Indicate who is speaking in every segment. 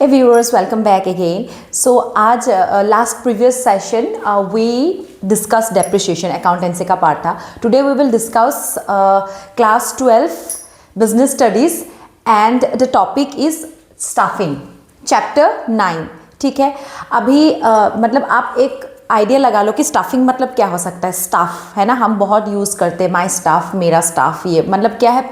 Speaker 1: Hey viewers, welcome back again. So आज last previous session we discussed depreciation, accountancy का part था. Today we will discuss class 12 business studies and the topic is staffing, chapter 9. ठीक है, अभी मतलब आप एक आइडिया लगा लो कि स्टाफिंग मतलब क्या हो सकता है. स्टाफ है ना, हम बहुत यूज़ करते हैं, माई स्टाफ, मेरा स्टाफ. ये मतलब क्या है,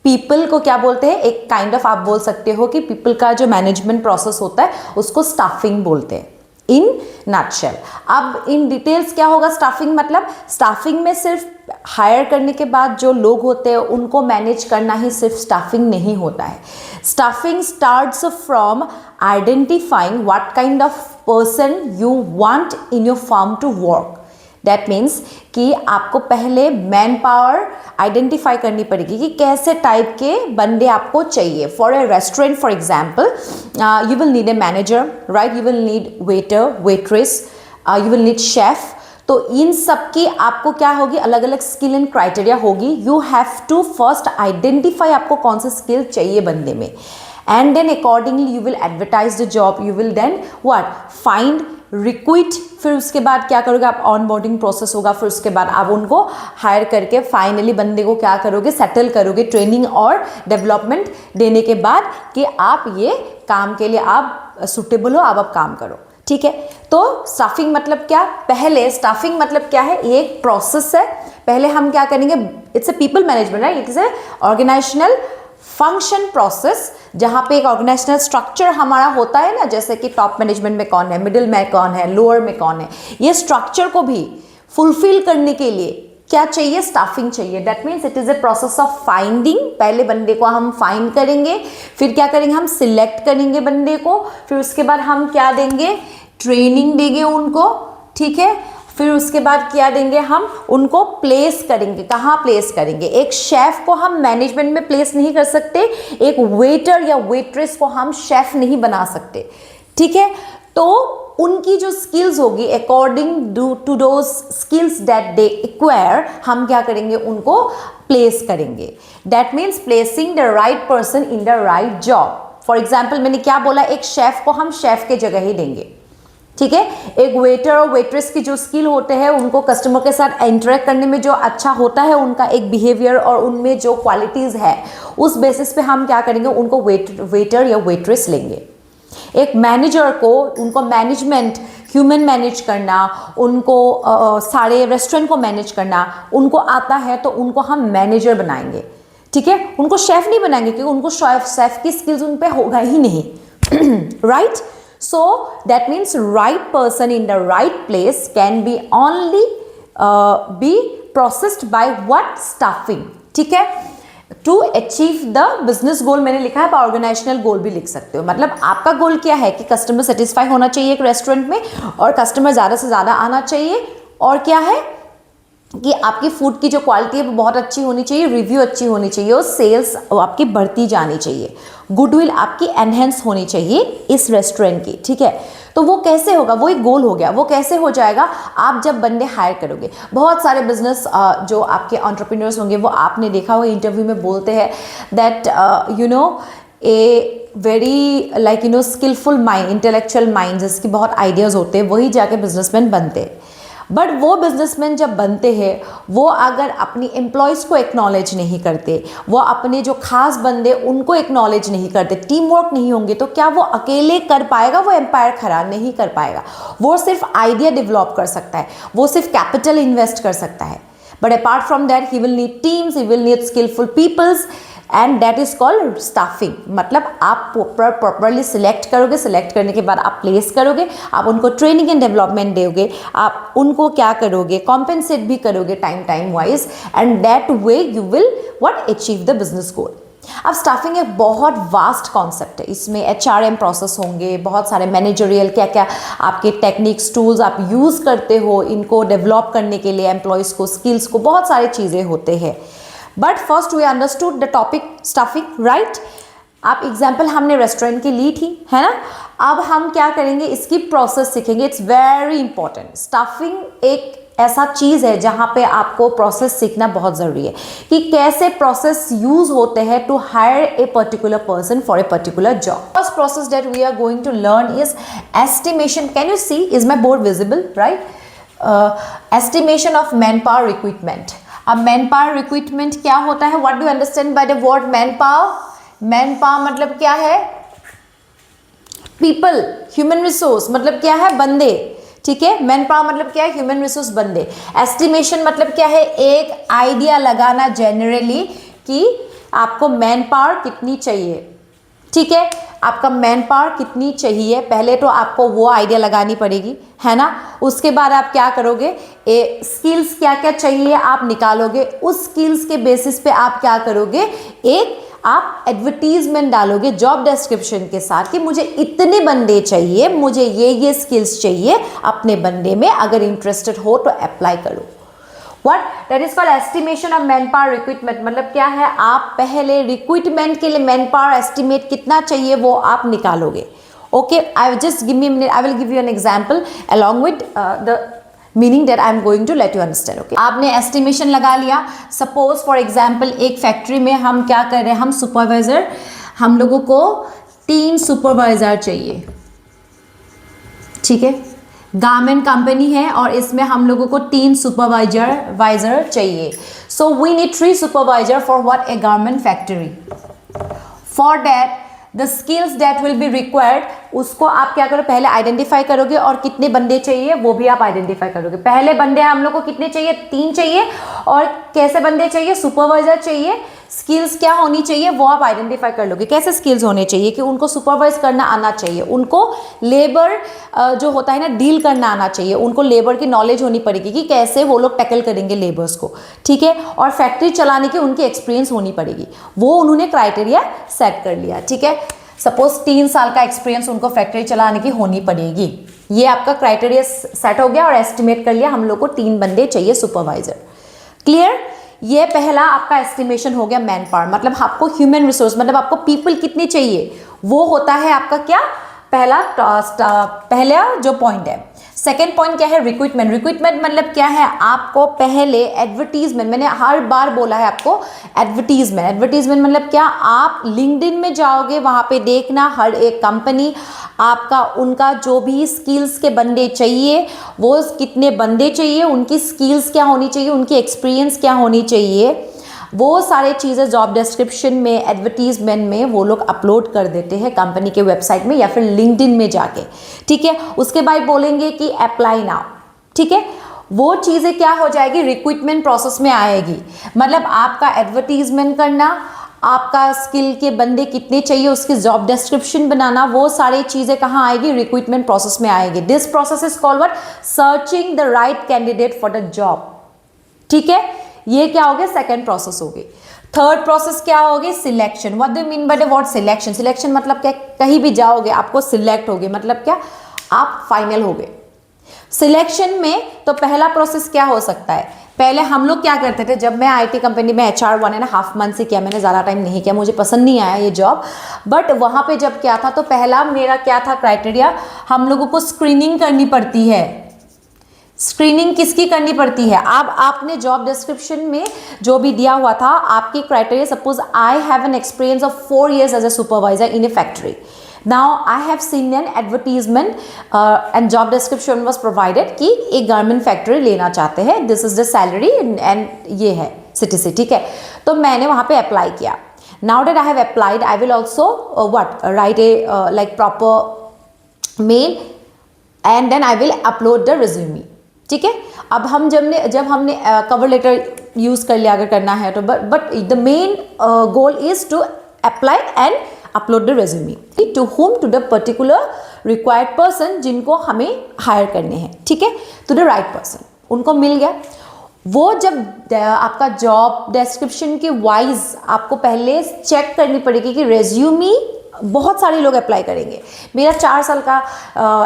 Speaker 1: पीपल को क्या बोलते हैं, एक काइंड ऑफ आप बोल सकते हो कि पीपल का जो मैनेजमेंट प्रोसेस होता है उसको स्टाफिंग बोलते हैं इन नटशेल. अब इन डिटेल्स क्या होगा स्टाफिंग मतलब, स्टाफिंग में सिर्फ हायर करने के बाद जो लोग होते हैं उनको मैनेज करना ही सिर्फ स्टाफिंग नहीं होता है. Staffing starts from identifying what kind of person you want in your firm to work. That means कि आपको पहले मैन पावर आइडेंटिफाई करनी पड़ेगी कि कैसे टाइप के बंदे आपको चाहिए. For a restaurant for example you will need a manager, right, you will need waiter, waitress, you will need chef. तो इन सब की आपको क्या होगी, अलग अलग स्किल एंड क्राइटेरिया होगी. You have to first identify आपको कौन सा स्किल चाहिए बंदे में, and then accordingly you will advertise the job. You will then what find recruit. फिर उसके बाद क्या करोगे आप, ऑन बोर्डिंग प्रोसेस होगा. फिर उसके बाद आप उनको हायर करके फाइनली बंदे को क्या करोगे, सेटल करोगे ट्रेनिंग और डेवलपमेंट देने के बाद कि आप ये काम के लिए आप सुटेबल हो, आप काम करो. ठीक है, तो स्टाफिंग मतलब क्या, पहले स्टाफिंग मतलब क्या है, ये एक प्रोसेस है. पहले हम क्या करेंगे, it's a people management, right, it's a organizational function process, जहाँ पे एक ऑर्गेनाइजेशनल स्ट्रक्चर हमारा होता है ना, जैसे कि टॉप मैनेजमेंट में कौन है, मिडिल में कौन है, लोअर में कौन है. ये स्ट्रक्चर को भी फुलफिल करने के लिए क्या चाहिए, स्टाफिंग चाहिए. That means it is a process of finding. पहले बंदे को हम फाइंड करेंगे, फिर क्या करेंगे, हम सिलेक्ट करेंगे बंदे को, फिर उसके बाद हम क्या देंगे, ट्रेनिंग देंगे उनको. ठीक है, फिर उसके बाद क्या देंगे, हम उनको प्लेस करेंगे. कहाँ प्लेस करेंगे, एक शेफ को हम मैनेजमेंट में प्लेस नहीं कर सकते, एक वेटर या वेट्रेस को हम शेफ नहीं बना सकते. ठीक है, तो उनकी जो स्किल्स होगी according to those skills that they acquire, हम क्या करेंगे, उनको प्लेस करेंगे. That means placing the right person in the right job. For example मैंने क्या बोला, एक शेफ को हम शेफ के जगह ही देंगे. ठीक है, एक वेटर और वेट्रेस की जो स्किल होते हैं उनको कस्टमर के साथ इंटरेक्ट करने में जो अच्छा होता है, उनका एक बिहेवियर और उनमें जो क्वालिटीज़ है, उस बेसिस पे हम क्या करेंगे, उनको वेटर या वेट्रेस लेंगे. एक मैनेजर को, उनको मैनेजमेंट, ह्यूमन मैनेज करना, उनको सारे रेस्टोरेंट को मैनेज करना उनको आता है, तो उनको हम मैनेजर बनाएंगे. ठीक है, उनको शेफ़ नहीं बनाएंगे क्योंकि उनको शेफ़ की स्किल्स उन पर होगा ही नहीं. Right. So that means right person in the right place can be only be processed by what, staffing. ठीक है, to achieve the business goal मैंने लिखा है, ऑर्गेनाइजेशनल गोल भी लिख सकते हो. मतलब आपका गोल क्या है कि कस्टमर सेटिस्फाई होना चाहिए एक रेस्टोरेंट में, और कस्टमर ज़्यादा से ज़्यादा आना चाहिए, और क्या है कि आपकी फूड की जो क्वालिटी है वो बहुत अच्छी होनी चाहिए, रिव्यू अच्छी होनी चाहिए, और सेल्स आपकी बढ़ती जानी चाहिए, गुडविल आपकी एनहेंस होनी चाहिए इस रेस्टोरेंट की. ठीक है, तो वो कैसे होगा, वो एक गोल हो गया. वो कैसे हो जाएगा, आप जब बंदे हायर करोगे. बहुत सारे बिजनेस जो आपके एंटरप्रेन्योर्स होंगे, वो आपने देखा होगा इंटरव्यू में बोलते हैं that you know a very like you know skillful mind, intellectual mind, जिसकी बहुत आइडियाज़ होते हैं, वही जाके बिजनेसमैन बनते हैं. बट वो बिजनेसमैन जब बनते हैं, वो अगर अपनी एम्प्लॉयज़ को एक्नॉलेज नहीं करते, वो अपने जो खास बंदे उनको एक्नॉलेज नहीं करते, टीम वर्क नहीं होंगे, तो क्या वो अकेले कर पाएगा, वो एम्पायर खड़ा नहीं कर पाएगा. वो सिर्फ आइडिया डेवलप कर सकता है, वो सिर्फ कैपिटल इन्वेस्ट कर सकता है, but apart from that he will need teams, he will need skillful peoples, and that is called staffing. मतलब आप प्रॉपरली सिलेक्ट करोगे, सिलेक्ट करने के बाद आप प्लेस करोगे, आप उनको ट्रेनिंग एंड डेवलपमेंट दोगे, आप उनको क्या करोगे, कॉम्पेंसेट भी करोगे time wise, and that way you will what achieve the business गोल. अब स्टाफिंग एक बहुत वास्ट कॉन्सेप्ट है. इसमें HRM प्रोसेस होंगे, बहुत सारे मैनेजरियल क्या क्या आपके टेक्निक्स, टूल्स आप यूज़ करते हो इनको डेवलप करने के लिए, एम्प्लॉयज़ को, स्किल्स को, बहुत सारी चीज़ें होते हैं. But first we understood the topic staffing, right. आप एग्जाम्पल हमने रेस्टोरेंट की ली थी, है ना. अब हम क्या करेंगे, इसकी प्रोसेस सीखेंगे. It's very important. स्टाफिंग एक ऐसा चीज़ है जहाँ पे आपको प्रोसेस सीखना बहुत ज़रूरी है कि कैसे प्रोसेस यूज होते हैं to hire a particular person for a particular job. First process that we are going to learn is estimation. Can you see, is my board visible? Right. Estimation of man power recruitment. अब man power recruitment क्या होता है? What do you understand by the word man power? Man power मतलब क्या है? People, human resource मतलब क्या है? बंदे. ठीक है. मैन पावर मतलब क्या है? ह्यूमन रिसोर्स, बंदे. एस्टिमेशन मतलब क्या है? एक आइडिया लगाना जनरली कि आपको मैन पावर कितनी चाहिए. ठीक है. आपका मैन पावर कितनी चाहिए, पहले तो आपको वो आइडिया लगानी पड़ेगी, है ना. उसके बाद आप क्या करोगे? स्किल्स क्या क्या चाहिए आप निकालोगे. उस स्किल्स के बेसिस पे आप क्या करोगे? एक आप एडवर्टीजमेंट डालोगे जॉब डिस्क्रिप्शन के साथ कि मुझे इतने बंदे चाहिए, मुझे ये स्किल्स चाहिए अपने बंदे में, अगर इंटरेस्टेड हो तो अप्लाई करो. What? That is called estimation of manpower recruitment. मतलब क्या है? आप पहले रिक्रूटमेंट के लिए मैन पावर एस्टिमेट कितना चाहिए वो आप निकालोगे. Okay. I just give me a minute, I will give you an example along with the meaning that I am going to let you understand. Okay. आपने एस्टिमेशन लगा लिया. सपोज फॉर एग्जाम्पल एक factory में हम क्या कर रहे हैं? हम सुपरवाइजर, हम लोगों को 3 सुपरवाइजर चाहिए. ठीक है. गारमेंट कंपनी है और इसमें हम लोगों को 3 सुपरवाइजर चाहिए. So we need 3 supervisor for what? A garment factory. For that the skills that will be required, उसको आप क्या करो? पहले आइडेंटिफाई करोगे और कितने बंदे चाहिए वो भी आप आइडेंटिफाई करोगे. पहले बंदे हम लोग को कितने चाहिए? 3 चाहिए. और कैसे बंदे चाहिए? सुपरवाइजर चाहिए. स्किल्स क्या होनी चाहिए वो आप आइडेंटिफाई कर लोगे. कैसे स्किल्स होने चाहिए? कि उनको सुपरवाइज करना आना चाहिए, उनको लेबर जो होता है ना डील करना आना चाहिए, उनको लेबर की नॉलेज होनी पड़ेगी कि कैसे वो लोग टैकल करेंगे लेबर्स को. ठीक है. और फैक्ट्री चलाने की उनकी एक्सपीरियंस होनी पड़ेगी. वो उन्होंने क्राइटेरिया सेट कर लिया. ठीक है. सपोज 3 साल का एक्सपीरियंस उनको फैक्ट्री चलाने की होनी पड़ेगी. ये आपका क्राइटेरिया सेट हो गया और एस्टिमेट कर लिया हम लोग को 3 बंदे चाहिए सुपरवाइजर. क्लियर. ये पहला आपका एस्टिमेशन हो गया मैन पावर. मतलब आपको ह्यूमन रिसोर्स मतलब आपको पीपल कितने चाहिए वो होता है आपका क्या? पहला जो पॉइंट है. सेकेंड पॉइंट क्या है? रिक्रूटमेंट. रिक्रूटमेंट मतलब क्या है? आपको पहले एडवर्टीजमेंट, मैंने हर बार बोला है आपको एडवर्टीजमेंट. एडवर्टीजमेंट मतलब क्या? आप लिंक्डइन में जाओगे, वहां पे देखना हर एक कंपनी आपका उनका जो भी स्किल्स के बंदे चाहिए वो कितने बंदे चाहिए, उनकी स्किल्स क्या होनी चाहिए, उनकी एक्सपीरियंस क्या होनी चाहिए, वो सारे चीज़ें जॉब डिस्क्रिप्शन में, एडवर्टीजमेंट में वो लोग अपलोड कर देते हैं कंपनी के वेबसाइट में या फिर लिंक्डइन में जाके. ठीक है. उसके बाद बोलेंगे कि अप्लाई नाउ. ठीक है. वो चीज़ें क्या हो जाएगी? रिक्रूटमेंट प्रोसेस में आएगी. मतलब आपका एडवर्टीजमेंट करना, आपका स्किल के बंदे कितने चाहिए, उसकी जॉब डिस्क्रिप्शन बनाना, वो सारी चीज़ें कहाँ आएगी? रिक्रूटमेंट प्रोसेस में आएगी. This process is called what? Searching the right candidate for the job. ठीक है. ये क्या हो गया? सेकेंड प्रोसेस हो गई. थर्ड प्रोसेस क्या होगी? Selection. What do you mean by the word selection? Selection मतलब क्या? कहीं भी जाओगे आपको सिलेक्ट होगे, मतलब क्या? आप फाइनल हो गए. सिलेक्शन में तो पहला प्रोसेस क्या हो सकता है? पहले हम लोग क्या करते थे, जब मैं आईटी कंपनी में HR 1.5 मंथ से किया, मैंने ज़्यादा टाइम नहीं किया, मुझे पसंद नहीं आया ये जॉब. बट वहाँ पे जब क्या था तो पहला मेरा क्या था क्राइटेरिया? हम लोगों को स्क्रीनिंग करनी पड़ती है. स्क्रीनिंग किसकी करनी पड़ती है? अब आपने जॉब डिस्क्रिप्शन में जो भी दिया हुआ था आपकी criteria, suppose I have an experience of 4 years as a supervisor in a factory. Now I have seen an advertisement and job description was provided कि एक गारमेंट फैक्ट्री लेना चाहते हैं, this is the salary and ये है city से. ठीक है. तो मैंने वहाँ पे अप्लाई किया. Now that I have applied, I will also write a like proper mail and then I will upload the resume. ठीक है. अब हम जब हमने कवर लेटर यूज कर लिया अगर करना है तो, but the main goal is to apply and upload the resume to whom, to the particular required person जिनको हमें हायर करने हैं. ठीक है. To the right person. उनको मिल गया. वो जब आपका जॉब डिस्क्रिप्शन के वाइज आपको पहले चेक करनी पड़ेगी कि रेज्यूमे बहुत सारे लोग अप्लाई करेंगे. मेरा 4 साल का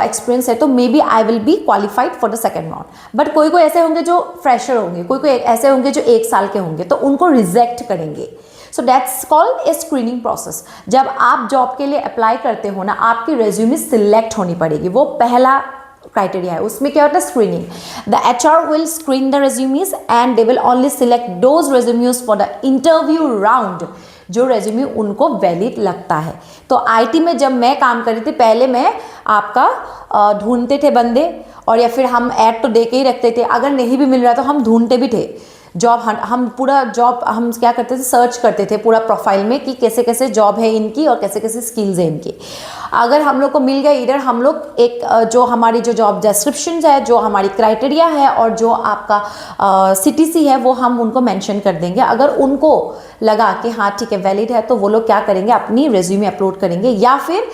Speaker 1: एक्सपीरियंस है तो maybe I will be qualified for the second round. But कोई कोई ऐसे होंगे जो फ्रेशर होंगे, कोई कोई ऐसे होंगे जो 1 साल के होंगे, तो उनको रिजेक्ट करेंगे. So that's called a screening process. जब आप जॉब के लिए अप्लाई करते हो ना, आपकी रेज्यूमे सिलेक्ट होनी पड़ेगी. वो पहला क्राइटेरिया है, उसमें क्या होता है screening. The HR will screen the resumes and they will only select those resumes for the interview round जो रेज्यूमे उनको वैलिड लगता है. तो IT में जब मैं काम कर रही थी पहले मैं आपका ढूंढते थे बंदे, और या फिर हम ऐड तो दे के ही रखते थे, अगर नहीं भी मिल रहा तो हम ढूंढते भी थे जॉब. हम पूरा जॉब हम क्या करते थे, सर्च करते थे पूरा प्रोफाइल में कि कैसे कैसे जॉब है इनकी और कैसे कैसे स्किल्स है इनकी. अगर हम लोग को मिल गया, इधर हम लोग एक जो हमारी जो जॉब डिस्क्रिप्शन है, जो हमारी क्राइटेरिया है और जो आपका CTC है वो हम उनको मेंशन कर देंगे. अगर उनको लगा कि हाँ ठीक है वैलिड है तो वो लोग क्या करेंगे, अपनी रेज्यूमे अपलोड करेंगे, या फिर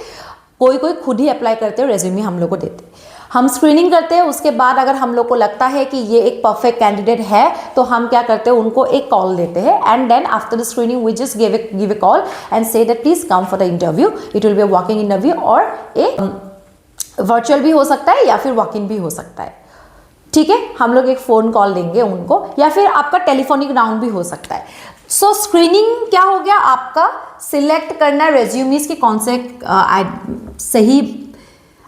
Speaker 1: कोई कोई खुद ही अप्लाई करते हो रेज्यूमे हम लोग को देते. हम स्क्रीनिंग करते हैं, उसके बाद अगर हम लोग को लगता है कि ये एक परफेक्ट कैंडिडेट है तो हम क्या करते हैं, उनको एक कॉल देते हैं. And then after the screening we just give a call and say that please come for the interview. It will be a walking interview और ए वर्चुअल भी हो सकता है या फिर वॉक इन भी हो सकता है. ठीक है, हम लोग एक फ़ोन कॉल देंगे उनको, या फिर आपका टेलीफोनिक राउंड भी हो सकता है. सो स्क्रीनिंग क्या हो गया, आपका सिलेक्ट करना रेज्यूमीज के कौन से सही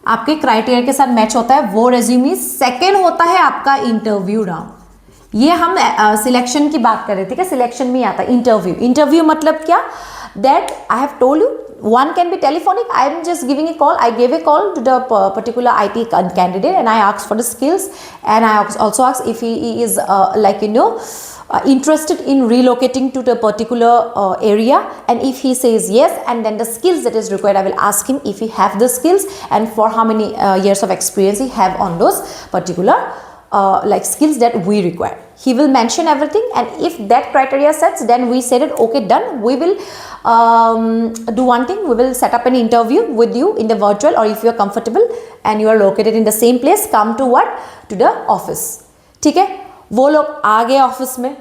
Speaker 1: आपके क्राइटेरिया के साथ मैच होता है वो रेज्यूमीज. सेकेंड होता है आपका इंटरव्यू राउंड. ये हम सिलेक्शन की बात कर रहे थे, ठीक है, सिलेक्शन में आता है इंटरव्यू. इंटरव्यू मतलब क्या, that I have told you one can be telephonic. I am just giving a call. I gave a call to the particular IT candidate and I asked for the skills, and I also asked if he is interested in relocating to the particular area, and if he says yes, and then the skills that is required, I will ask him if he have the skills and for how many years of experience he have on those particular skills that we require. He will mention everything, and if that criteria sets, then we said it okay, done. We will do one thing, we will set up an interview with you in the virtual, or if you are comfortable and you are located in the same place, come to to the office. ठीक है, वो लोग आ गए office में,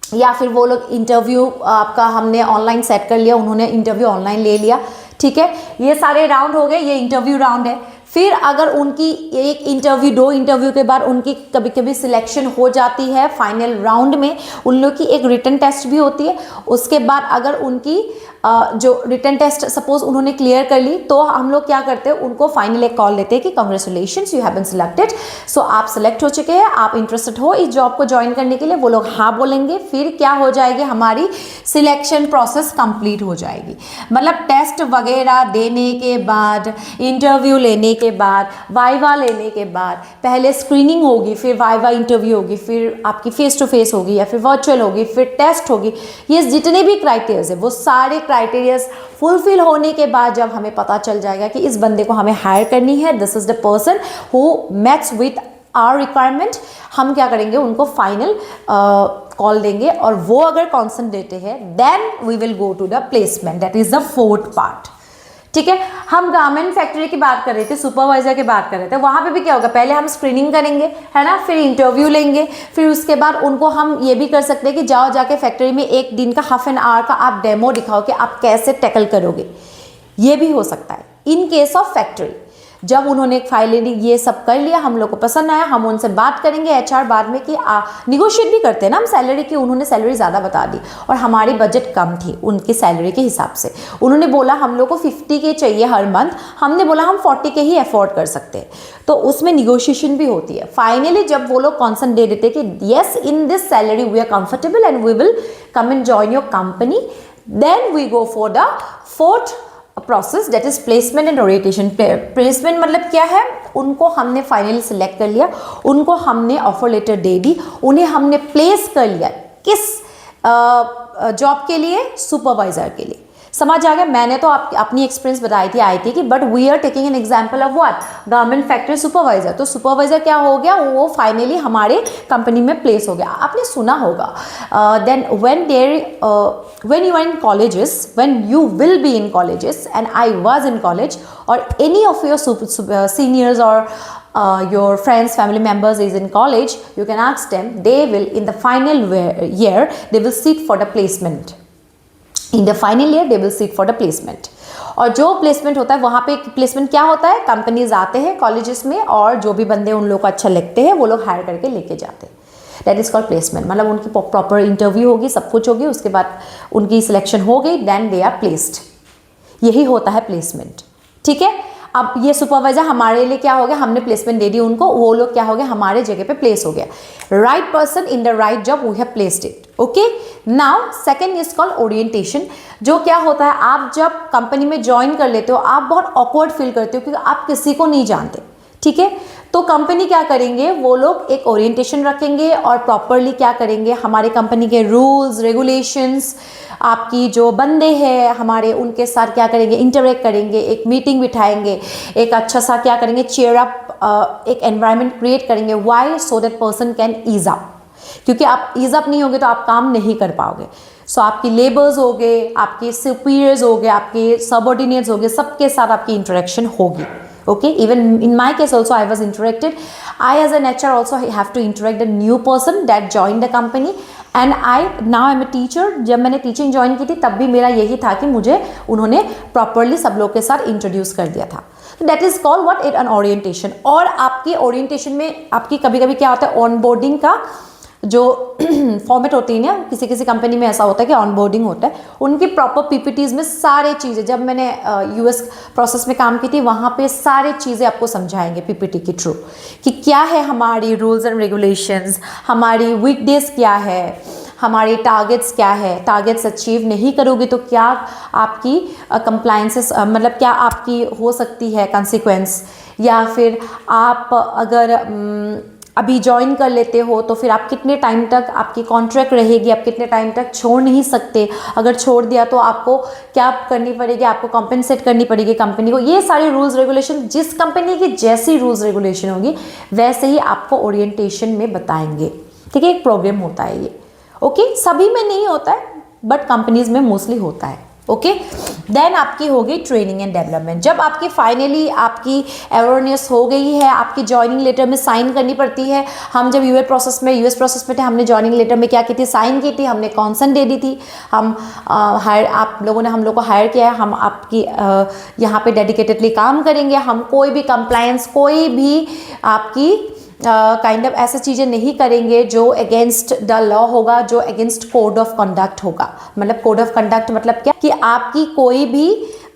Speaker 1: या फिर वो लोग इंटरव्यू आपका हमने ऑनलाइन सेट कर लिया, उन्होंने इंटरव्यू ऑनलाइन ले लिया. ठीक है, ये सारे राउंड हो गए, ये इंटरव्यू राउंड है. फिर अगर उनकी एक इंटरव्यू, दो इंटरव्यू के बाद उनकी कभी कभी सिलेक्शन हो जाती है फाइनल राउंड में, उन लोग की एक रिटन टेस्ट भी होती है. उसके बाद अगर उनकी जो रिटन टेस्ट सपोज उन्होंने क्लियर कर ली, तो हम लोग क्या करते हैं, उनको फाइनल एक कॉल देते हैं कि congratulations, you have been selected. So आप सिलेक्ट हो चुके हैं, आप इंटरेस्टेड हो इस जॉब को ज्वाइन करने के लिए. वो लोग हाँ बोलेंगे, फिर क्या हो जाएगी, हमारी सिलेक्शन प्रोसेस कंप्लीट हो जाएगी. मतलब टेस्ट वगैरह देने के बाद, इंटरव्यू लेने के बाद, वाइवा लेने के बाद, पहले स्क्रीनिंग होगी, फिर वाइवा इंटरव्यू होगी, फिर आपकी फेस टू फेस होगी या फिर वर्चुअल होगी, फिर टेस्ट होगी. ये जितने भी क्राइटेरियाज है वो सारे क्राइटेरियाज फुलफिल होने के बाद जब हमें पता चल जाएगा कि इस बंदे को हमें हायर करनी है, this is the person who match with our requirement, हम क्या करेंगे, उनको फाइनल कॉल देंगे. और वो अगर कॉन्सेंट देते हैं, then we will go to the placement, that is the fourth part. ठीक है, हम गारमेंट फैक्ट्री की बात कर रहे थे, सुपरवाइजर की बात कर रहे थे. वहाँ पे भी क्या होगा, पहले हम स्क्रीनिंग करेंगे, है ना, फिर इंटरव्यू लेंगे, फिर उसके बाद उनको हम ये भी कर सकते हैं कि जाओ जाके फैक्ट्री में एक दिन का हाफ एन आवर का आप डेमो दिखाओ कि आप कैसे टैकल करोगे. ये भी हो सकता है इन केस ऑफ फैक्ट्री. जब उन्होंने फाइलिंग ये सब कर लिया, हम लोग को पसंद आया, हम उनसे बात करेंगे HR बाद में कि निगोशिएट भी करते हैं ना हम सैलरी की. उन्होंने सैलरी ज़्यादा बता दी और हमारी बजट कम थी उनकी सैलरी के हिसाब से. उन्होंने बोला हम लोग को 50 के चाहिए हर मंथ, हमने बोला हम 40 के ही अफोर्ड कर सकते हैं. तो उसमें निगोशिएशन भी होती है. फाइनली जब वो लोग कॉन्सेंट दे देते कि yes, in this salary we are comfortable and we will come and join your company, then we go for the fourth process, that is placement and orientation. Placement मतलब क्या है, उनको हमने फाइनली सिलेक्ट कर लिया, उनको हमने ऑफर लेटर दे दी, उन्हें हमने प्लेस कर लिया. किस जॉब के लिए, सुपरवाइजर के लिए. समझ आ गया. मैंने तो अपनी एक्सपीरियंस बताई थी IT की, but we are taking an example of what, garment factory supervisor. तो सुपरवाइजर क्या हो गया, वो फाइनली हमारे कंपनी में प्लेस हो गया. आपने सुना होगा, then when you are in colleges, when you will be in colleges, and I was in college, or any of your seniors or your friends, family members is in college, you can ask them. They will, in the final year, they will sit for the placement. In the final year, they will sit for the placement. और जो placement होता है वहाँ पे placement क्या होता है, companies आते हैं कॉलेजेस में और जो भी बंदे उन लोग को अच्छा लगते हैं वो लोग हायर करके लेके जाते हैं. That is called placement. मतलब उनकी प्रॉपर इंटरव्यू होगी, सब कुछ होगी, उसके बाद उनकी सिलेक्शन हो गई, देन दे आर प्लेस्ड. यही होता है प्लेसमेंट. ठीक है, अब ये सुपरवाइजर हमारे लिए क्या हो गया, हमने प्लेसमेंट दे दी उनको, वो लोग क्या हो गया, हमारे जगह पे प्लेस हो गया, right person in the right job, we have placed it. Okay, now second is called orientation. जो क्या होता है, आप जब कंपनी में ज्वाइन कर लेते हो आप बहुत ऑकवर्ड फील करते हो क्योंकि आप किसी को नहीं जानते, ठीक है। तो कंपनी क्या करेंगे, वो लोग एक ओरिएंटेशन रखेंगे और प्रॉपरली क्या करेंगे, हमारे कंपनी के रूल्स रेगुलेशंस, आपकी जो बंदे हैं हमारे, उनके साथ क्या करेंगे, इंटरेक्ट करेंगे, एक मीटिंग बिठाएंगे, एक अच्छा सा क्या करेंगे, चेयर अप, एक एनवायरनमेंट क्रिएट करेंगे। Why? So that person can ease up, क्योंकि आप ईज अप नहीं होगे तो आप काम नहीं कर पाओगे। सो आपकी लेबर्स हो गए, आपके सुपीरियर्स हो गए, आपके सबऑर्डिनेट्स हो गए, सबके साथ आपकी इंटरेक्शन होगी। Okay, even in my case also I was interacted. I as an HR also have to interact a new person that joined the company and now I'm a teacher. जब मैंने teaching join की थी तब भी मेरा यही था कि मुझे उन्होंने प्रॉपरली सब लोग के साथ इंट्रोड्यूस कर दिया था। That is called what, it an orientation. और आपकी ओरिएंटेशन में आपकी कभी कभी क्या होता है, ऑनबोर्डिंग का जो फॉर्मेट होती है ना, किसी किसी कंपनी में ऐसा होता है कि ऑनबोर्डिंग होता है, उनकी प्रॉपर पीपीटीज में सारे चीज़ें, जब मैंने यूएस प्रोसेस में काम की थी वहाँ पे सारे चीज़ें आपको समझाएंगे पीपीटी के थ्रू कि क्या है हमारी रूल्स एंड रेगुलेशंस, हमारी वीकडेज क्या है, हमारे टारगेट्स क्या है, टारगेट्स अचीव नहीं करोगे तो क्या आपकी कंप्लायंसेस मतलब क्या आपकी हो सकती है कंसिक्वेंस, या फिर आप अगर अभी ज्वाइन कर लेते हो तो फिर आप कितने टाइम तक आपकी कॉन्ट्रैक्ट रहेगी, आप कितने टाइम तक छोड़ नहीं सकते, अगर छोड़ दिया तो आपको क्या करनी पड़ेगी, आपको कॉम्पेंसेट करनी पड़ेगी कंपनी को। ये सारे रूल्स रेगुलेशन, जिस कंपनी की जैसी रूल्स रेगुलेशन होगी वैसे ही आपको ओरिएंटेशन में बताएंगे, ठीक है। एक प्रोग्राम होता है ये, ओके, सभी में नहीं होता है बट कंपनीज में मोस्टली होता है। ओके, देन आपकी हो गई ट्रेनिंग एंड डेवलपमेंट। जब आपकी फाइनली आपकी अवेयरनेस हो गई है, आपकी ज्वाइनिंग लेटर में साइन करनी पड़ती है। हम जब यूएस प्रोसेस में थे, हमने ज्वाइनिंग लेटर में क्या की थी, साइन की थी, हमने कॉन्सेंट दे दी थी, हम हायर, आप लोगों ने हम लोग को हायर किया है, हम आपकी यहाँ पे डेडिकेटेडली काम करेंगे, हम कोई भी कंप्लायंस, कोई भी आपकी काइंड ऑफ ऐसी चीज़ें नहीं करेंगे जो अगेंस्ट द लॉ होगा, जो अगेंस्ट कोड ऑफ कंडक्ट होगा। मतलब कोड ऑफ कंडक्ट मतलब क्या, कि आपकी कोई भी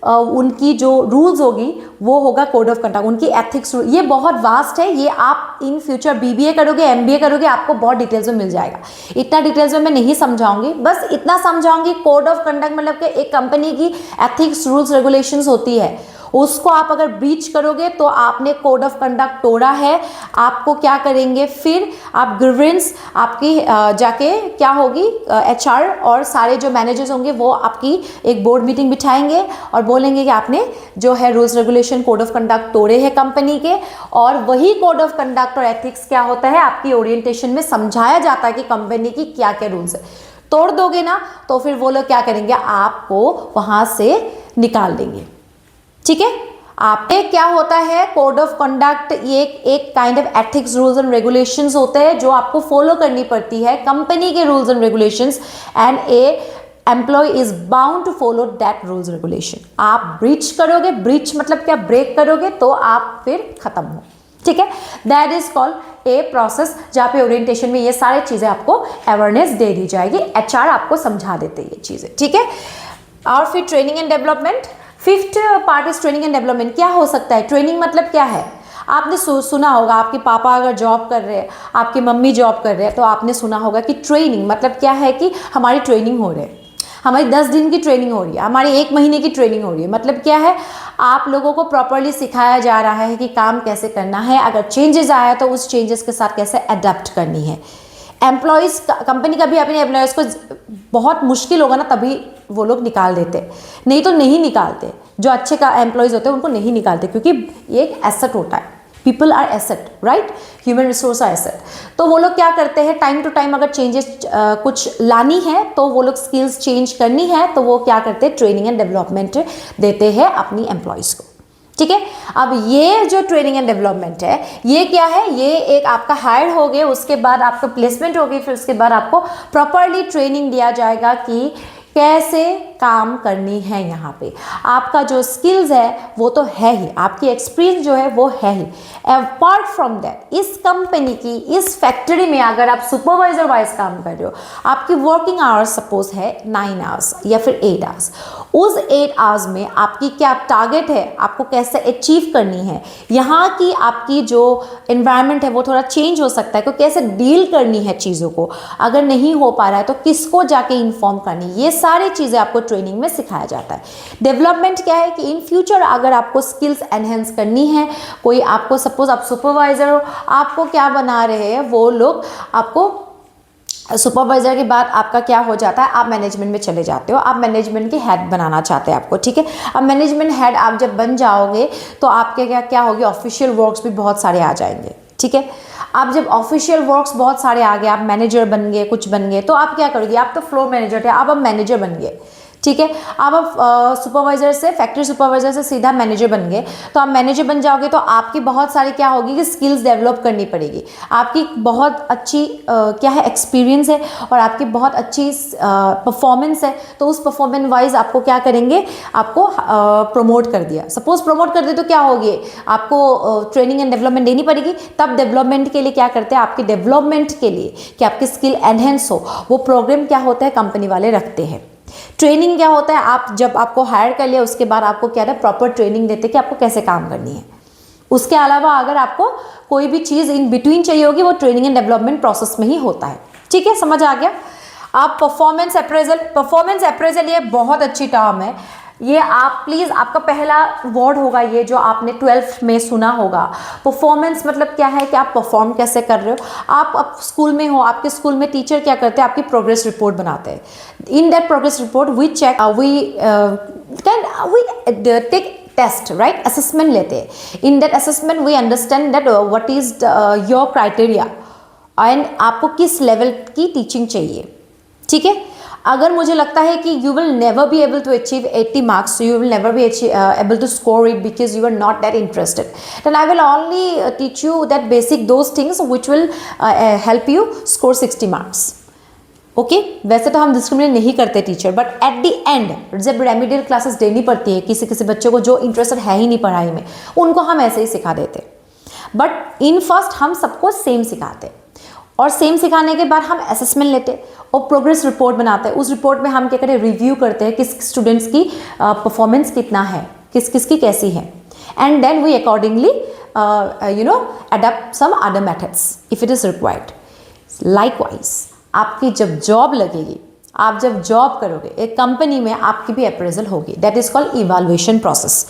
Speaker 1: उनकी जो रूल्स होगी वो होगा कोड ऑफ कंडक्ट, उनकी एथिक्स। ये बहुत वास्ट है, ये आप इन फ्यूचर बीबीए करोगे, एमबीए करोगे, आपको बहुत डिटेल्स में मिल जाएगा। इतना डिटेल्स में मैं नहीं समझाऊंगी, बस इतना समझाऊंगी कोड ऑफ कंडक्ट मतलब कि एक कंपनी की एथिक्स, रूल्स, रेगुलेशंस होती है, उसको आप अगर ब्रीच करोगे तो आपने कोड ऑफ कंडक्ट तोड़ा है। आपको क्या करेंगे, फिर आप ग्रीवेंस आपकी जाके क्या होगी, एचआर और सारे जो मैनेजर्स होंगे वो आपकी एक बोर्ड मीटिंग बिठाएंगे और बोलेंगे कि आपने जो है rules regulation, code of conduct तोड़े हैं कंपनी के। और वही कोड ऑफ कंडक्ट और एथिक्स क्या होता है, आपकी ओरिएंटेशन में समझाया जाता है कि कंपनी की क्या क्या रूल्स है। तोड़ दोगे ना तो फिर वो लोग क्या करेंगे, आपको वहां से निकाल देंगे, ठीक है। आपके क्या होता है, कोड ऑफ कंडक्ट ये एक kind of ethics, rules and regulations होते हैं जो आपको फॉलो करनी पड़ती है, कंपनी के rules and regulations, and a employee is bound to follow that rules regulation. आप ब्रीच करोगे, ब्रीच मतलब क्या, ब्रेक करोगे तो आप फिर खत्म हो, ठीक है। That is called a process, जहाँ पे ओरिएंटेशन में ये सारी चीजें आपको अवेयरनेस दे दी जाएगी, एचआर आपको समझा देते हैं ये चीजें, ठीक है। और फिर training and development, fifth part is training and development. क्या हो सकता है, ट्रेनिंग मतलब क्या है, आपने सुना होगा, आपके पापा अगर जॉब कर रहे हैं, आपकी मम्मी जॉब कर रहे हैं, तो आपने सुना होगा कि ट्रेनिंग मतलब क्या है, कि हमारी ट्रेनिंग हो रही है, हमारी 10 दिन की ट्रेनिंग हो रही है, हमारी 1 महीने की ट्रेनिंग हो रही है। मतलब क्या है, आप लोगों को प्रॉपरली सिखाया जा रहा है कि काम कैसे करना है, अगर चेंजेस आया तो उस चेंजेस के साथ कैसे अडेप्ट करनी है। एम्प्लॉयज़, कंपनी का भी अपने एम्प्लॉयज़ को बहुत मुश्किल होगा ना तभी वो लोग निकाल देते, नहीं तो नहीं निकालते। जो अच्छे का एम्प्लॉयज़ होते हैं उनको नहीं निकालते, क्योंकि ये एक एसेट होता है, people are asset, right, human resource are asset. तो वो लोग क्या करते हैं, टाइम टू टाइम अगर चेंजेस कुछ लानी है तो वो लोग स्किल्स चेंज करनी है तो वो क्या करते हैं, ट्रेनिंग एंड डेवलपमेंट देते हैं अपनी एम्प्लॉयज़ को, ठीक है। अब ये जो ट्रेनिंग एंड डेवलपमेंट है, ये क्या है, ये एक आपका हायर हो गए, उसके बाद आपका प्लेसमेंट होगी, फिर उसके बाद आपको प्रॉपरली ट्रेनिंग दिया जाएगा कि कैसे काम करनी है। यहाँ पे आपका जो स्किल्स है वो तो है ही, आपकी एक्सपीरियंस जो है वो है ही। अपार्ट फ्रॉम दैट, इस कंपनी की इस फैक्ट्री में अगर आप सुपरवाइजर वाइज काम कर रहे हो, आपकी वर्किंग आवर्स सपोज है 9 आवर्स या फिर 8 आवर्स, उस 8 आवर्स में आपकी क्या टारगेट है, आपको कैसे अचीव करनी है, यहाँ की आपकी जो एनवायरनमेंट है वो थोड़ा चेंज हो सकता है कि कैसे डील करनी है चीज़ों को, अगर नहीं हो पा रहा है तो किसको जाके इन्फॉर्म करनी, ये सारी चीज़ें आपको ट्रेनिंग में सिखाया जाता है। डेवलपमेंट क्या है कि इन फ्यूचर अगर आपको स्किल्स एनहेंस करनी है, कोई आपको सपोज आप सुपरवाइजर हो, आपको क्या बना रहे हैं वो लोग, आपको सुपरवाइजर के बाद आपका क्या हो जाता है, आप मैनेजमेंट में चले जाते हो, आप मैनेजमेंट के हेड बनाना चाहते हैं आपको, ठीक है। अब मैनेजमेंट हेड आप जब बन जाओगे तो आपके क्या क्या होगी, ऑफिशियल वर्क्स भी बहुत सारे आ जाएंगे, ठीक है। आप जब ऑफिशियल वर्क्स बहुत सारे आ गए, आप मैनेजर बन गए, कुछ बन गए, तो आप क्या करोगे, आप तो फ्लोर मैनेजर थे, अब मैनेजर बन गए, ठीक है। अब आप सुपरवाइजर से, फैक्ट्री सुपरवाइजर से सीधा मैनेजर बन गए, तो आप मैनेजर बन जाओगे तो आपकी बहुत सारी क्या होगी कि स्किल्स डेवलप करनी पड़ेगी, आपकी बहुत अच्छी क्या है एक्सपीरियंस है और आपकी बहुत अच्छी परफॉर्मेंस है, तो उस परफॉर्मेंस वाइज आपको क्या करेंगे, आपको प्रमोट कर दिया, सपोज प्रमोट कर दे तो क्या होगी, आपको ट्रेनिंग एंड डेवलपमेंट देनी पड़ेगी। तब डेवलपमेंट के लिए क्या करते हैं, आपके डेवलपमेंट के लिए कि आपकी स्किल एनहेंस हो, वो प्रोग्राम क्या होता है कंपनी वाले रखते हैं। ट्रेनिंग क्या होता है, आप जब आपको हायर कर लिया उसके बाद आपको क्या है प्रॉपर ट्रेनिंग देते हैं कि आपको कैसे काम करनी है। उसके अलावा अगर आपको कोई भी चीज़ इन बिटवीन चाहिए होगी, वो ट्रेनिंग एंड डेवलपमेंट प्रोसेस में ही होता है, ठीक है, समझ आ गया। आप परफॉर्मेंस अप्रेजल ये बहुत अच्छी टर्म है, ये आप प्लीज़, आपका पहला वर्ड होगा ये जो आपने 12th में सुना होगा। परफॉर्मेंस मतलब क्या है कि आप परफॉर्म कैसे कर रहे हो। आप स्कूल में हो, आपके स्कूल में टीचर क्या करते हैं, आपकी प्रोग्रेस रिपोर्ट बनाते हैं। In that progress report we check, we take test, right, assessment लेते हैं। In that assessment we understand that what is your criteria and आपको किस लेवल की टीचिंग चाहिए, ठीक है। अगर मुझे लगता है कि you will never be able to achieve 80 marks, you will never be able to score it because you are not that interested, then I will only teach you that basic those things which will help you score 60 marks, okay. वैसे तो हम discriminate नहीं करते teacher, but at the end जब remedial classes देनी पड़ती है किसी किसी बच्चों को जो इंटरेस्टेड है ही नहीं पढ़ाई में, उनको हम ऐसे ही सिखा देते, बट इन फर्स्ट हम सबको सेम सिखाते, और सेम सिखाने के बाद हम असेसमेंट लेते और प्रोग्रेस रिपोर्ट बनाते हैं। उस रिपोर्ट में हम क्या करते हैं, रिव्यू करते हैं किस स्टूडेंट्स की परफॉर्मेंस कितना है, किस किस की कैसी है, and then we accordingly adopt some other methods if it is required. Likewise आपकी जब जॉब लगेगी, आप जब जॉब करोगे एक कंपनी में, आपकी भी अप्रेजल होगी, that is called evaluation process.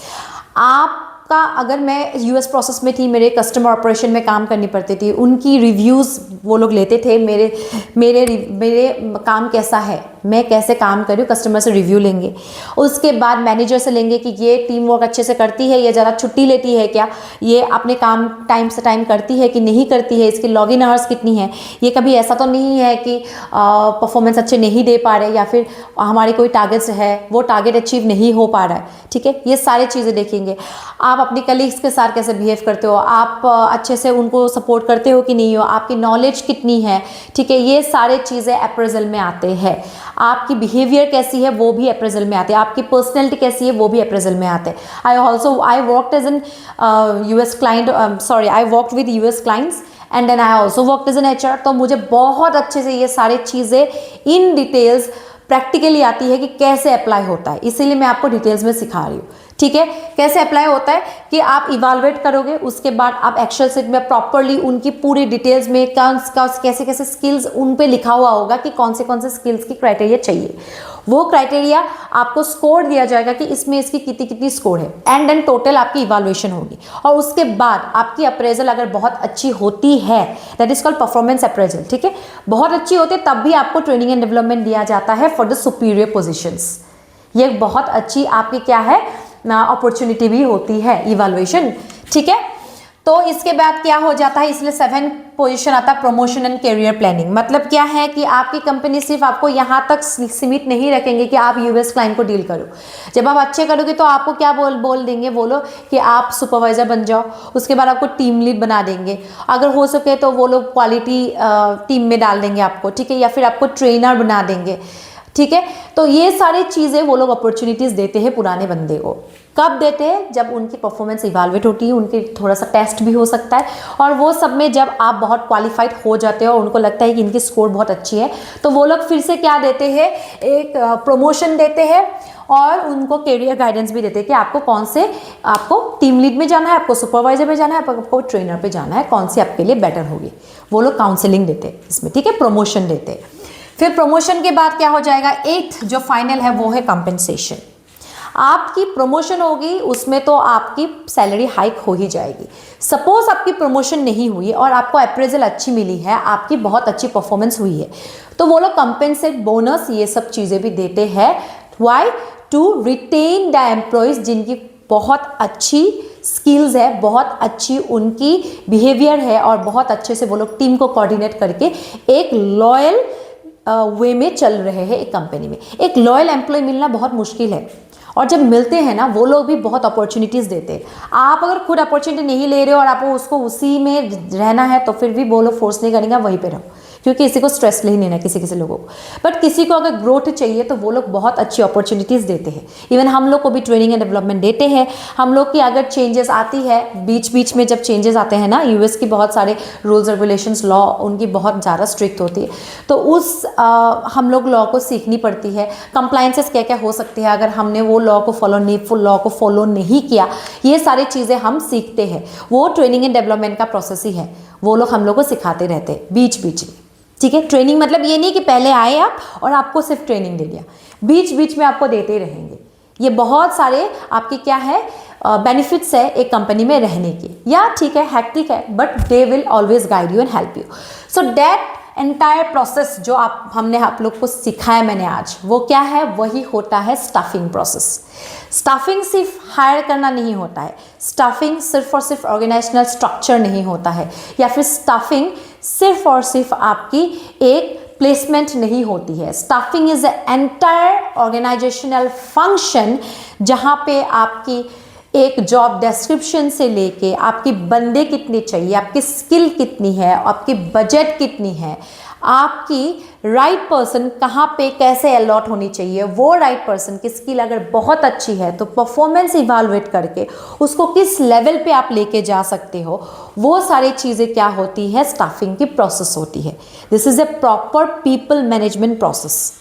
Speaker 1: आपका, अगर मैं यूएस प्रोसेस में थी, मेरे कस्टमर ऑपरेशन में काम करनी पड़ती थी, उनकी रिव्यूज़ वो लोग लेते थे, मेरे काम कैसा है, मैं कैसे काम कर रही हूँ, कस्टमर से रिव्यू लेंगे। उसके बाद मैनेजर से लेंगे कि ये टीम वर्क अच्छे से करती है, ये ज़रा छुट्टी लेती है क्या, ये अपने काम टाइम से टाइम करती है कि नहीं करती है, इसकी लॉगिन आवर्स कितनी है, ये कभी ऐसा तो नहीं है कि परफॉर्मेंस अच्छे नहीं दे पा रहे, या फिर हमारे कोई टारगेट्स है वो टारगेट अचीव नहीं हो पा रहा है, ठीक है। ये सारी चीज़ें देखेंगे। आप अपने कलीग्स के साथ कैसे बिहेव करते हो, आप अच्छे से उनको सपोर्ट करते हो कि नहीं हो, आपकी नॉलेज कितनी है, ठीक है। ये सारे चीज़ें अप्रेजल में आते हैं। आपकी बिहेवियर कैसी है वो भी अप्रेजल में आते हैं, आपकी पर्सनैलिटी कैसी है वो भी अप्रेजल में आते हैं। I worked as an US client, I worked with US clients and then I also worked as an HR. तो मुझे बहुत अच्छे से ये सारी चीज़ें इन डिटेल्स प्रैक्टिकली आती है कि कैसे अप्लाई होता है, इसीलिए मैं आपको डिटेल्स में सिखा रही हूँ, ठीक है। कैसे अप्लाई होता है कि आप इवैल्यूएट करोगे, उसके बाद आप एक्सेल शीट में प्रॉपरली उनकी पूरी डिटेल्स में कैसे कैसे स्किल्स उन पे लिखा हुआ होगा कि कौन से स्किल्स की क्राइटेरिया चाहिए, वो क्राइटेरिया आपको स्कोर दिया जाएगा कि इसमें इसकी कितनी कितनी स्कोर है, एंड देन टोटल आपकी इवैल्यूएशन होगी। और उसके बाद आपकी अप्रेजल अगर बहुत अच्छी होती है, that is called performance appraisal, ठीक है। बहुत अच्छी होती है तब भी आपको ट्रेनिंग एंड डेवलपमेंट दिया जाता है फॉर द सुपीरियर पोजिशंस। ये बहुत अच्छी आपकी क्या है अपॉर्चुनिटी भी होती है इवैल्यूएशन, ठीक है। तो इसके बाद क्या हो जाता है, इसलिए 7 पोजीशन आता है प्रमोशन एंड करियर प्लानिंग। मतलब क्या है कि आपकी कंपनी सिर्फ आपको यहाँ तक सीमित नहीं रखेंगे कि आप यूएस क्लाइंट को डील करो। जब आप अच्छे करोगे तो आपको क्या बोल देंगे वो लोग कि आप सुपरवाइजर बन जाओ, उसके बाद आपको टीम लीड बना देंगे, अगर हो सके तो वो लोग क्वालिटी टीम में डाल देंगे आपको, ठीक है, या फिर आपको ट्रेनर बना देंगे, ठीक है। तो ये सारी चीज़ें वो लोग अपॉर्चुनिटीज़ देते हैं पुराने बंदे को। कब देते हैं? जब उनकी परफॉर्मेंस इवैल्यूएट होती है, उनके थोड़ा सा टेस्ट भी हो सकता है, और वो सब में जब आप बहुत क्वालिफाइड हो जाते हो और उनको लगता है कि इनकी स्कोर बहुत अच्छी है, तो वो लोग फिर से क्या देते हैं, एक प्रमोशन देते हैं और उनको कैरियर गाइडेंस भी देते हैं कि आपको कौन से, आपको टीम लीड में जाना है, आपको सुपरवाइजर में जाना है, आपको ट्रेनर पे जाना है, कौन सी आपके लिए बेटर होगी। वो लोग काउंसलिंग देते हैं इसमें, ठीक है, प्रमोशन देते हैं। फिर प्रमोशन के बाद क्या हो जाएगा, 8th जो फाइनल है वो है कंपेंसेशन। आपकी प्रमोशन होगी उसमें तो आपकी सैलरी हाइक हो ही जाएगी। सपोज आपकी प्रमोशन नहीं हुई और आपको अप्रेजल अच्छी मिली है, आपकी बहुत अच्छी परफॉर्मेंस हुई है, तो वो लोग कंपेंसेट, बोनस, ये सब चीज़ें भी देते हैं। Why? To retain the employees जिनकी बहुत अच्छी स्किल्स है, बहुत अच्छी उनकी बिहेवियर है और बहुत अच्छे से वो लोग टीम को कोऑर्डिनेट करके एक लॉयल वे में चल रहे हैं एक कंपनी में। एक लॉयल एम्प्लॉय मिलना बहुत मुश्किल है, और जब मिलते हैं ना वो लोग भी बहुत अपॉर्चुनिटीज़ देते हैं। आप अगर खुद अपॉर्चुनिटी नहीं ले रहे हो और आपको उसको उसी में रहना है तो फिर भी वो लोग फोर्स नहीं करेंगे, वहीं पे रहो, क्योंकि किसी को स्ट्रेस नहीं लेना किसी लोगों को। बट किसी को अगर ग्रोथ चाहिए तो वो लोग बहुत अच्छी अपॉर्चुनिटीज़ देते हैं। इवन हम लोग को भी ट्रेनिंग एंड डेवलपमेंट देते हैं। हम लोग की अगर चेंजेस आती है बीच बीच में, जब चेंजेस आते हैं ना, यूएस की बहुत सारे रूल्स रेगुलेशंस, लॉ उनकी बहुत ज़्यादा स्ट्रिक्ट होती है, तो उस हम लोग लॉ को सीखनी पड़ती है। कंप्लाइंसेस क्या क्या हो सकती है अगर हमने वो लॉ को फॉलो, नीडफुल लॉ को फॉलो नहीं किया, ये सारी चीज़ें हम सीखते हैं। वो ट्रेनिंग एंड डेवलपमेंट का प्रोसेस ही है, वो लोग हम लोग को सिखाते रहते हैं बीच बीच में, ठीक है। ट्रेनिंग मतलब ये नहीं कि पहले आए आप और आपको सिर्फ ट्रेनिंग दे दिया, बीच बीच में आपको देते रहेंगे। ये बहुत सारे आपके क्या है बेनिफिट्स है एक कंपनी में रहने के। या ठीक है, हैक्टिक है, but they will always guide you and help you. So that entire process जो हमने आप लोग को सिखाया मैंने आज, वो क्या है, वही होता है स्टाफिंग प्रोसेस। स्टाफिंग सिर्फ हायर करना नहीं होता है, स्टाफिंग सिर्फ और सिर्फ ऑर्गेनाइजेशनल स्ट्रक्चर नहीं होता है, या फिर स्टाफिंग सिर्फ और सिर्फ आपकी एक प्लेसमेंट नहीं होती है। Staffing is entire organizational function, जहाँ पे आपकी एक जॉब डिस्क्रिप्शन से लेके आपकी बंदे कितने चाहिए, आपकी स्किल कितनी है, आपकी बजट कितनी है, आपकी राइट पर्सन कहाँ पे कैसे अलॉट होनी चाहिए, वो राइट पर्सन की स्किल अगर बहुत अच्छी है तो परफॉर्मेंस इवैल्यूएट करके उसको किस लेवल पे आप लेके जा सकते हो, वो सारी चीज़ें क्या होती है, स्टाफिंग की प्रोसेस होती है। This is a proper people management process,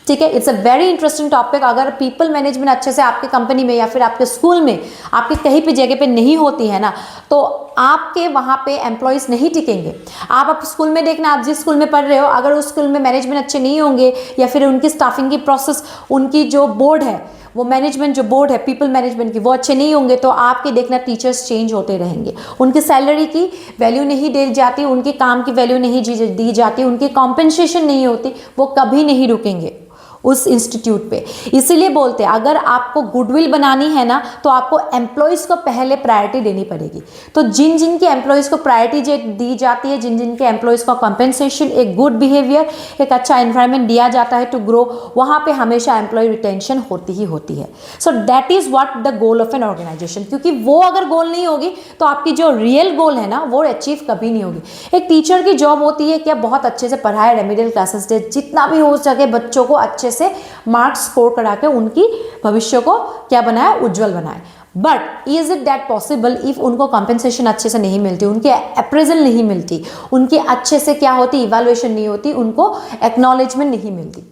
Speaker 1: ठीक है। It's a very interesting topic. अगर पीपल मैनेजमेंट अच्छे से आपके कंपनी में या फिर आपके स्कूल में, आपके कहीं भी जगह पे नहीं होती है ना, तो आपके वहाँ पे एम्प्लॉयज़ नहीं टिकेंगे। आप स्कूल में देखना, आप जिस स्कूल में पढ़ रहे हो, अगर उस स्कूल में मैनेजमेंट अच्छे नहीं होंगे या फिर उनकी स्टाफिंग की प्रोसेस, उनकी जो बोर्ड है, वो मैनेजमेंट जो बोर्ड है पीपल मैनेजमेंट की, वो अच्छे नहीं होंगे, तो आपके देखना टीचर्स चेंज होते रहेंगे, उनकी सैलरी की वैल्यू नहीं दी जाती, उनके काम की वैल्यू नहीं दी जाती, उनकी कॉम्पेंसेशन नहीं होती, वो कभी नहीं रुकेंगे उस इंस्टीट्यूट पे। इसीलिए बोलते हैं अगर आपको गुडविल बनानी है ना, तो आपको एम्प्लॉयज़ को पहले प्रायोरिटी देनी पड़ेगी। तो जिन जिन के एम्प्लॉयज़ को प्रायोरिटी दी जाती है, जिन जिन के एम्प्लॉयज़ को कंपेंसेशन, एक गुड बिहेवियर, एक अच्छा एनवायरनमेंट दिया जाता है टू ग्रो, वहाँ पे हमेशा एम्प्लॉय रिटेंशन होती ही होती है। So that is what the goal of an organization, क्योंकि वो अगर गोल नहीं होगी तो आपकी जो रियल गोल है ना, वो अचीव कभी नहीं होगी। एक टीचर की जॉब होती है क्या, बहुत अच्छे से पढ़ाए, रेमेडियल क्लासेस दे, जितना भी हो सके बच्चों को अच्छे से मार्क्स स्कोर करा के उनकी भविष्य को क्या बनाए, उज्जवल बनाए। But is it that possible if उनको कंपेंसेशन अच्छे से नहीं मिलती, उनके अप्रेजल नहीं मिलती, उनके अच्छे से क्या होती, इवैल्यूएशन नहीं होती, उनको एक्नॉलेजमेंट नहीं मिलती,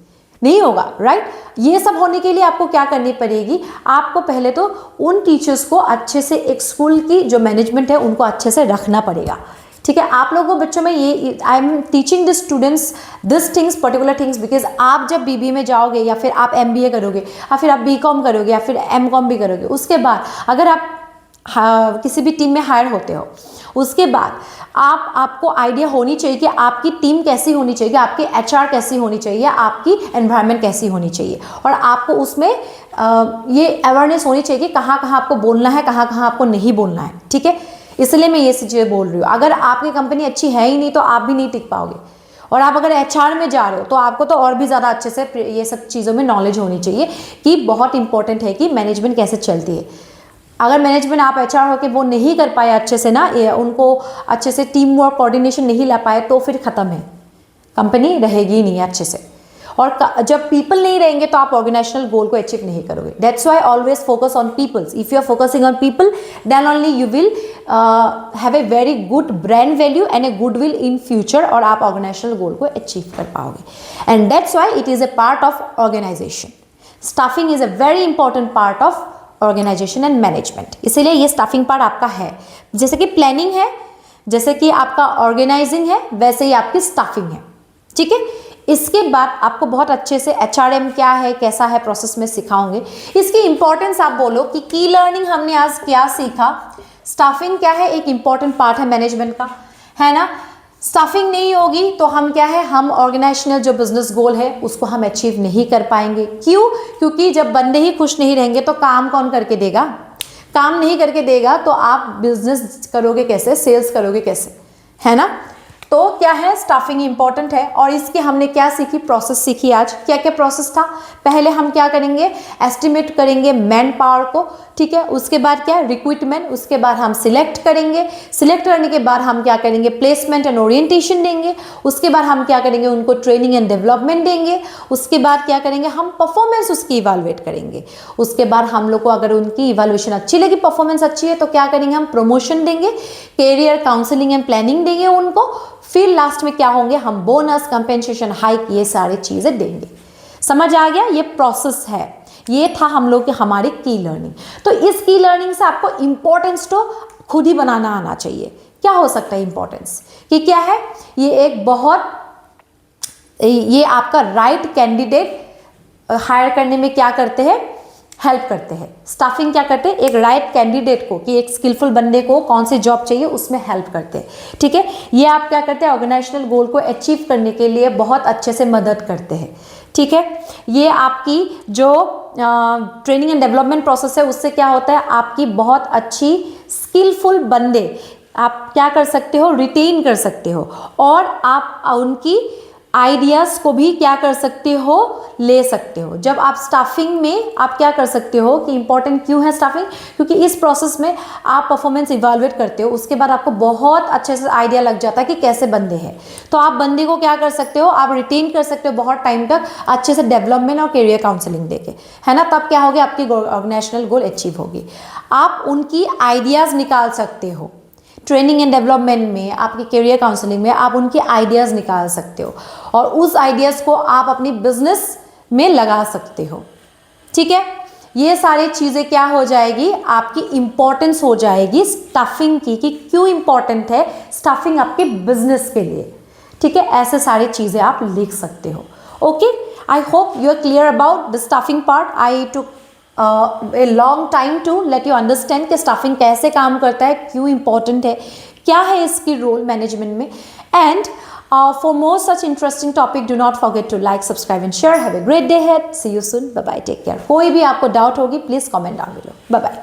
Speaker 1: नहीं होगा, राइट। ये सब होने के लिए आपको क्या करनी पड़ेगी, आपको पहले तो उन टीचर्स को अच्छे से, एक स्कूल की जो मैनेजमेंट है उनको अच्छे से रखना पड़ेगा, ठीक है। आप लोगों को बच्चों में ये, I am teaching the students this things, particular things, because आप जब बीबीए में जाओगे या फिर आप एमबीए करोगे या फिर आप बीकॉम करोगे या फिर एमकॉम भी करोगे, उसके बाद अगर आप किसी भी टीम में हायर होते हो, उसके बाद आपको आइडिया होनी चाहिए कि आपकी टीम कैसी होनी चाहिए, आपकी एचआर कैसी होनी चाहिए, आपकी एनवायरनमेंट कैसी होनी चाहिए, और आपको उसमें ये अवेयरनेस होनी चाहिए कि कहाँ कहाँ आपको बोलना है, कहाँ कहाँ आपको नहीं बोलना है, ठीक है। इसलिए मैं ये चीज़ें बोल रही हूँ। अगर आपकी कंपनी अच्छी है ही नहीं तो आप भी नहीं टिक पाओगे, और आप अगर एचआर में जा रहे हो तो आपको तो और भी ज़्यादा अच्छे से ये सब चीज़ों में नॉलेज होनी चाहिए कि बहुत इंपॉर्टेंट है कि मैनेजमेंट कैसे चलती है। अगर मैनेजमेंट आप एचआर होकर वो नहीं कर पाए अच्छे से ना, उनको अच्छे से टीम वर्क कोऑर्डिनेशन नहीं ला पाए, तो फिर ख़त्म है, कंपनी रहेगी नहीं अच्छे से। और जब पीपल नहीं रहेंगे तो आप ऑर्गेनाइजेशनल गोल को अचीव नहीं करोगे. That's why always focus on peoples. If you are focusing on people then only you will have a very good brand value and a goodwill in future, और आप organizational goal को achieve कर पाओगे. And that's why it is a part of organization. Staffing is a very important part of organization and management. इसीलिए ये staffing part आपका है. जैसे कि प्लानिंग है, जैसे कि आपका ऑर्गेनाइजिंग है, वैसे ही आपकी स्टाफिंग है. ठीक है. इसके बाद आपको बहुत अच्छे से HRM क्या है, कैसा है प्रोसेस में सिखाऊंगे. इसकी इंपॉर्टेंस आप बोलो कि की लर्निंग हमने आज क्या सीखा. स्टाफिंग क्या है, एक इंपॉर्टेंट पार्ट है मैनेजमेंट का, है ना. स्टाफिंग नहीं होगी तो हम क्या है, हम ऑर्गेनाइजेशनल जो बिजनेस गोल है उसको हम अचीव नहीं कर पाएंगे. क्यों? क्योंकि जब बंदे ही खुश नहीं रहेंगे तो काम कौन करके देगा. काम नहीं करके देगा तो आप बिजनेस करोगे कैसे, सेल्स करोगे कैसे, है ना. तो क्या है, स्टाफिंग इंपॉर्टेंट है. और इसके हमने क्या सीखी, प्रोसेस सीखी आज. क्या क्या प्रोसेस था. पहले हम क्या करेंगे, एस्टिमेट करेंगे मैन पावर को. ठीक है. उसके बाद क्या, रिक्रूटमेंट. उसके बाद हम सिलेक्ट करेंगे. सिलेक्ट करने के बाद हम क्या करेंगे, प्लेसमेंट एंड ओरिएंटेशन देंगे. उसके बाद हम क्या करेंगे, उनको ट्रेनिंग एंड डेवलपमेंट देंगे. उसके बाद क्या करेंगे, हम परफॉर्मेंस उसकी इवैल्यूएट करेंगे. उसके बाद हम लोग को अगर उनकी इवैल्यूएशन अच्छी लगी, परफॉर्मेंस अच्छी है, तो क्या करेंगे, हम प्रमोशन देंगे, कैरियर काउंसलिंग एंड प्लानिंग देंगे उनको. फिर लास्ट में क्या होंगे, हम बोनस, कंपेंसेशन, हाइक, ये सारी चीजें देंगे. समझ आ गया. ये प्रोसेस है. ये था हम लोग की हमारी की लर्निंग. तो इस की लर्निंग से आपको इंपॉर्टेंस तो खुद ही बनाना आना चाहिए. क्या हो सकता है इंपॉर्टेंस, कि क्या है, ये एक बहुत, ये आपका राइट कैंडिडेट हायर करने में क्या करते हैं, हेल्प करते हैं. स्टाफिंग क्या करते हैं, एक राइट कैंडिडेट को, कि एक स्किलफुल बंदे को कौन सी जॉब चाहिए उसमें हेल्प करते हैं. ठीक है. ये आप क्या करते हैं, ऑर्गेनाइजेशनल गोल को अचीव करने के लिए बहुत अच्छे से मदद करते हैं. ठीक है. ये आपकी जो ट्रेनिंग एंड डेवलपमेंट प्रोसेस है उससे क्या होता है, आपकी बहुत अच्छी स्किलफुल बंदे आप क्या कर सकते हो, रिटेन कर सकते हो. और आप उनकी आइडियाज को भी क्या कर सकते हो, ले सकते हो. जब आप स्टाफिंग में आप क्या कर सकते हो, कि इंपॉर्टेंट क्यों है स्टाफिंग, क्योंकि इस प्रोसेस में आप परफॉर्मेंस इवैल्यूएट करते हो. उसके बाद आपको बहुत अच्छे से आइडिया लग जाता है कि कैसे बंदे हैं. तो आप बंदे को क्या कर सकते हो, आप रिटेन कर सकते हो बहुत टाइम तक, अच्छे से डेवलपमेंट और करियर काउंसलिंग देके, है ना. तब क्या होगी, आपकी ऑर्गेनाइजेशनल गोल अचीव होगी. आप उनकी आइडियाज निकाल सकते हो. ट्रेनिंग एंड डेवलपमेंट में, आपकी करियर काउंसलिंग में आप उनकी आइडियाज़ निकाल सकते हो, और उस आइडियाज़ को आप अपनी बिजनेस में लगा सकते हो. ठीक है. ये सारी चीज़ें क्या हो जाएगी, आपकी इंपॉर्टेंस हो जाएगी स्टाफिंग की, कि क्यों इंपॉर्टेंट है स्टाफिंग आपके बिजनेस के लिए. ठीक है. ऐसे सारी चीज़ें आप लिख सकते हो. Okay. I hope you are clear about the staffing part. I took a long time to let you understand कि स्टाफिंग कैसे काम करता है, क्यों इंपॉर्टेंट है, क्या है इसकी रोल मैनेजमेंट में. And for more such interesting topic do not forget to like, subscribe and share. Have a great day ahead. See you soon. Bye bye. Take care. कोई भी आपको डाउट होगी please comment down below. Bye bye.